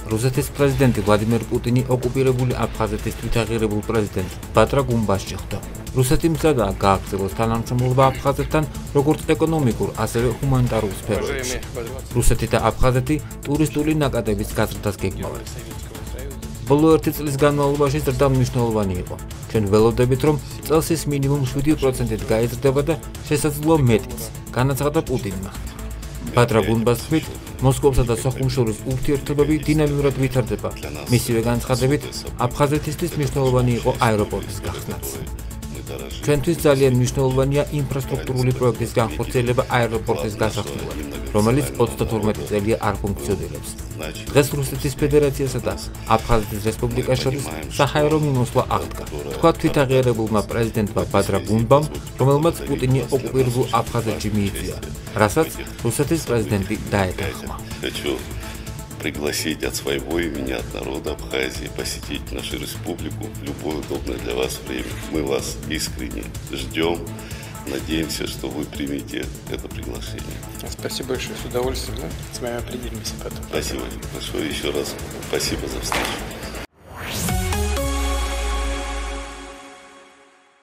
რუსეთის პრეზიდენტი ვლადიმერ პუტინი ოკუპირებული აფხაზეთის თვითაღირებულ პრეზიდენტ ბატრა გუმბაშს შეხვდა. რუსეთი მზადაა გააგრძელოს თანამშრომლობა აფხაზეთთან როგორც ეკონომიკურ, ასევე ჰუმანიტარულ სფეროებში. რუსეთი და აფხაზეთი ტურისტული ნაკადების გაზრდას გეგმავენ. ბოლო 1 წლის განმავლობაში ზრდა მნიშვნელოვანი იყო. ჩვენ ველოდებით, რომ წელს ის მინიმუმ 7%-ით გაიზრდება და შესაძლოა მეტიც, განაცხადა პუტინმა. ბატრა გუმბაშის თქმით, მოსკოვსა და სოხუმს შორის ურთიერთობები დინამიურად ვითარდება. მისივე განცხადებით, აფხაზეთისთვის მნიშვნელოვანი იყო აეროპორტის გახსნაც. ჩვენთვის ძალიან მნიშვნელოვანია ინფრასტრუქტურული პროექტის განხორციელება აეროპორტის გასახსნელად, რომელიც 32 წელია არ ფუნქციონირებს. დღეს რუსეთის ფედერაციასა და აფხაზეთის რესპუბლიკას შორის საჰაერო მიმოსვლა აღდგა. თქვა თვითაღიარებულმა პრეზიდენტმა ბატრა გუმბამ, რომელმაც პუტინი ოკუპირებულ აფხაზეთში მიიწვია, რასაც რუსეთის პრეზიდენტი დაეთანხმა. Пригласить от своего имени, от народа Абхазии посетить нашу республику в любое удобное для вас время. Мы вас искренне ждем, надеемся, что вы примете это приглашение. Спасибо большое, с удовольствием, да? С вами определимся потом. Спасибо большое еще раз, спасибо за встречу.